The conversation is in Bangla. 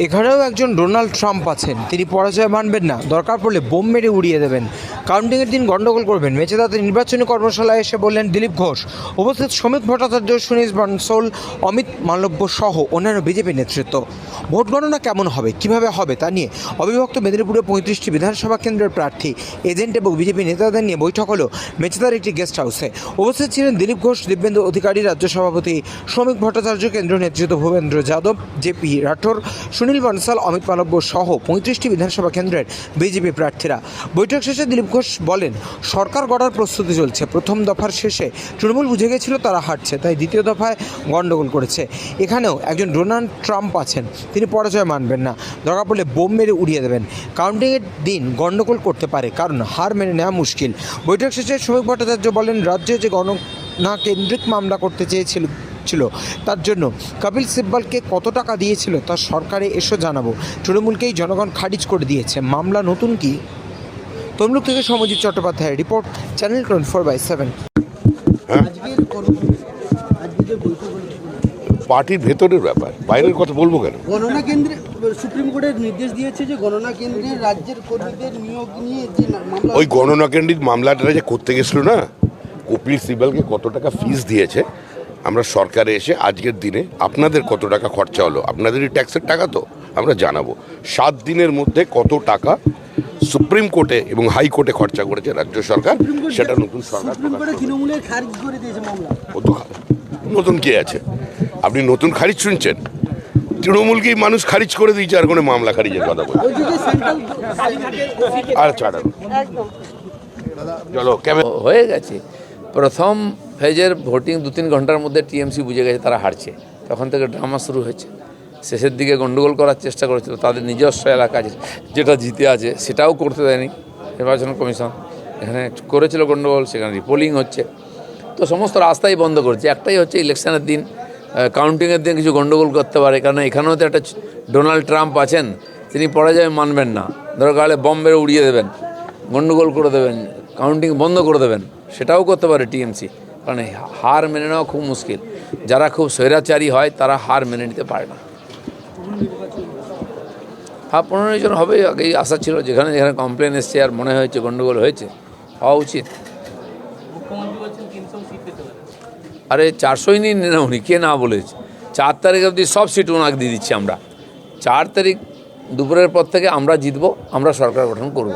এখানেও একজন ডোনাল্ড ট্রাম্প আছেন, তিনি পরাজয় মানবেন না, দরকার পড়লে বোম মেরে উড়িয়ে দেবেন, কাউন্টিংয়ের দিন গণ্ডগোল করবেন। মেচেদাতে নির্বাচনী কর্মশালায় এসে বললেন দিলীপ ঘোষ। উপস্থিত শ্রমিক ভট্টাচার্য, সুনীল বানসল, অমিত মালব্য সহ অন্যান্য বিজেপি নেতৃত্ব। ভোট গণনা কেমন হবে, কিভাবে হবে তা নিয়ে অবিভক্ত মেদিনীপুরে 35টি বিধানসভা কেন্দ্রের প্রার্থী, এজেন্ট এবং বিজেপি নেতাদের নিয়ে বৈঠক হলো মেচেদার একটি গেস্ট হাউসে। উপস্থিত ছিলেন দিলীপ ঘোষ, দিব্যেন্দু অধিকারী রাজ্য সভাপতি, শ্রমিক ভট্টাচার্য কেন্দ্রীয় নেতৃত্ব, ভূপেন্দ্র যাদব, জেপি রাঠোর, সুনীল বানসাল, অমিত মালব্য সহ 35টি বিধানসভা কেন্দ্রের বিজেপি প্রার্থীরা। বৈঠক শেষে দিলীপ ঘোষ বলেন, সরকার গড়ার প্রস্তুতি চলছে। প্রথম দফার শেষে তৃণমূল বুঝে গেছিল তারা হারছে, তাই দ্বিতীয় দফায় গণ্ডগোল করেছে। এখানেও একজন ডোনাল্ড ট্রাম্প আছেন, তিনি পরাজয় মানবেন না, দরকার পড়লে বোম মেরে উড়িয়ে দেবেন, কাউন্টিংয়ের দিন গণ্ডগোল করতে পারে, কারণ হার মেনে নেওয়া মুশকিল। বৈঠক শেষে শ্রমিক ভট্টাচার্য বলেন, রাজ্যে যে গণনা কেন্দ্রিক মামলা করতে চেয়েছিল তার জন্য কপিল সিব্বলকে কত টাকা দিয়েছিল তা সরকারে এসে জানাবো। তৃণমূলকেই জনগণ খারিজ করে দিয়েছে, মামলা নতুন কি? তমলুক থেকে সমজিৎ চট্টোপাধ্যায়ের রিপোর্ট, চ্যানেল 24/7। পার্টির ভেতরের ব্যাপার, বাইরের কথা বলবো কেন? গণনা কেন্দ্রে সুপ্রিম কোর্টের নির্দেশ দিয়েছে যে গণনা কেন্দ্রে রাজ্যের কর্মীদের নিয়োগ নিয়ে যে মামলা, ওই গণনা কেন্দ্রিক মামলাটা যে করতে গেছিল না, কপিল সিবালকে কত টাকা ফিস দিয়েছে, আমরা সরকারে এসে আজকের দিনে আপনাদের কত টাকা খরচা হলো, আপনাদেরই ট্যাক্সের টাকা তো আমরা জানাবো। 7 দিনের মধ্যে কত টাকা সুপ্রিম কোর্টে এবং হাইকোর্টে খরচা করেছে রাজ্য সরকার, সেটা নতুন সরকার সুপ্রিম কোর্টে তৃণমূলের খারিজ করে দিয়েছে মামলা। নতুন কে আছে? আপনি নতুন খারিজ শুনছেন? তৃণমূলকেই মানুষ খারিজ করে দিয়েছে, আর কোনো মামলা খারিজের কথা বলছে আর ছাড়ান। চলো কেমন হয়ে গেছে। প্রথম ফেজের ভোটিং 2-3 ঘন্টার মধ্যে টিএমসি বুঝে গেছে তারা হারছে, তখন থেকে ড্রামা শুরু হয়েছে। শেষের দিকে গন্ডগোল করার চেষ্টা করেছিল, তাদের নিজস্ব এলাকা যেটা জিতে আছে সেটাও করতে দেয়নি নির্বাচন কমিশন। এখানে করেছিল গন্ডগোল, সেখানে রিপোলিং হচ্ছে, তো সমস্ত রাস্তাই বন্ধ করেছে। একটাই হচ্ছে ইলেকশনের দিন, কাউন্টিংয়ের দিন কিছু গন্ডগোল করতে পারে, কারণ এখানেও তো একটা ডোনাল্ড ট্রাম্প আছেন, তিনি পরাজয় মানবেন না, দরকার হলে বম মেরে উড়িয়ে দেবেন, গন্ডগোল করে দেবেন, কাউন্টিং বন্ধ করে দেবেন, সেটাও করতে পারে টিএমসি। কারণ হার মেনে নেওয়া খুব মুশকিল, যারা খুব স্বৈরাচারী হয় তারা হার মেনে নিতে পারে না। হ্যাঁ, 15 জন হবে, আগেই আশা ছিল, যেখানে যেখানে কমপ্লেন এসছে আর মনে হয়েছে গন্ডগোল হয়েছে, হওয়া উচিত। আরে 400ই নিন না, উনি কে না বলেছে? 4 তারিখ অবধি সব সিট ওনাকে দিয়ে দিচ্ছি আমরা। 4 তারিখ দুপুরের পর থেকে আমরা জিতবো, আমরা সরকার গঠন করব।